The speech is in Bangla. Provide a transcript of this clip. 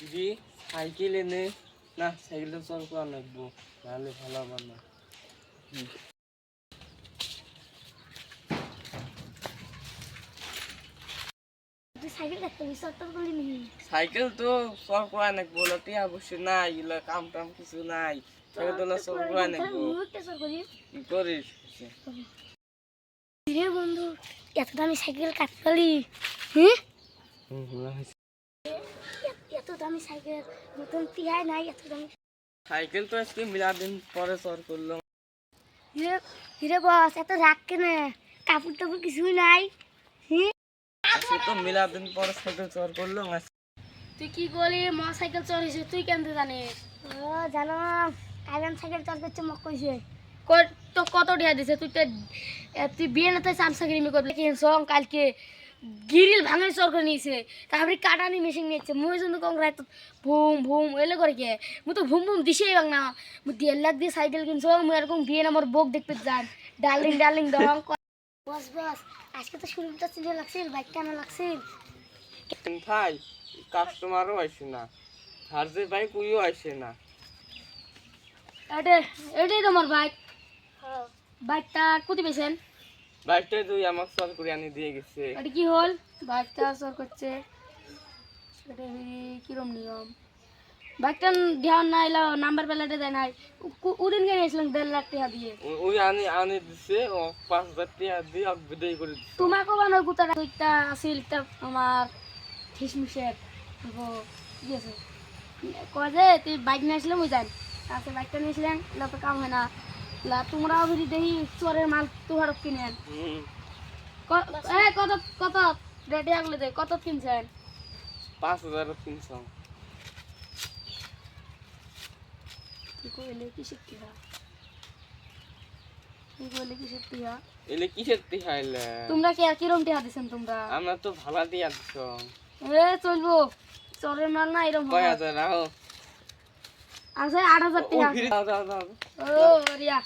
জি সাইকেল এনে না সাইকেলটা চল করা লাগবো নাহলে ভালো হবে না। সাইকেল তো চল করা লাগবো লতি অবশ্যই নাই এগুলা কাম টাম কিছু নাই সাইকেল তো না চল করা লাগবো। কি করিস রে বন্ধু এত দামি সাইকেল কাটতে পারি? হ্যাঁ এত দামি সাইকেল নতুন টিয়াই নাই এত দামি সাইকেল তো আজকে মিলা দিন পরে চল করলো। হিরে বস এত রাগ কেন? কাপড় টাপড় কিছুই নাই। আজকে তো মিলা দিন পরে সাইকেল চল করলো। তুই কি করলি? মা সাইকেল চড়িস তুই কেমতে জানিস? ও জানো কাইলাম সাইকেল চল করছে মক কইছে তো কত টাকা দিছে? তুই বিয়ে না তাই সামসাগিরিমি করলি কি সং কালকে গিরিল ভাঙে চর করে নিয়েছে তারপরে কাটানি মেশিন নিয়েছে মুই জন্য কম রাত ভুম ভুম এলে করে কে মু তো ভুম ভুম দিছেই বাং না মু 1.5 লাখ দিয়ে সাইকেল কিনছো মু এরকম বিয়ে না মোর বোক দেখতে যান ডার্লিং ডার্লিং দং বস বস আজকে তো শুরুটা চিনে লাগছিল বাইক কেন লাগছিল ভাই কাস্টমারও আইছে না আর যে বাইক উইও আইছে না। এটাই তোমার বাইক? বাইকটা কোথায় পেয়েছেন? বাইকটা তুই আমাকে চল করে আনি দিয়ে গেছে। এটা কি হল? বাইকটা চোর করছে এটা কিরম নিয়ম? বাইকটা ধ্যান না এলো নাম্বার প্লেটে দেয় নাই ওদিন কে গেছিলাম 1.5 লাখ টাকা দিয়ে ওই আনি আনি দিছে ও 5,000 টাকা দিয়ে বিদায় করে দিছে। তোমাকে বানো গুতাটা একটা আছিল তা আমার ঠিসমিশের কি আছে কয় যে তুই বাইক নিয়ে আসলে মুই যাই আচ্ছা বাইকটা নিয়েছিলেন এলা তো কাম হয় না তোমরাও যদি দেখি চোরের মাল তোমার কিনেন কত কত রেডি আগলে দে কত কিনছেন? 5,300। কি কইলে কি শিখতি হা? কি কইলে কি শিখতি হা? এলে কিসের তিহাইলে তোমরা কি আর কিরম টিহা দিছেন তোমরা? আমরা তো ভাড়া দিয়া দিছ। চলবো চোরের মাল না এরকম কয় হাজার রাখো আছে 8,000 টাকা। ও ফিরে দাও দাও দাও। ও রিয়া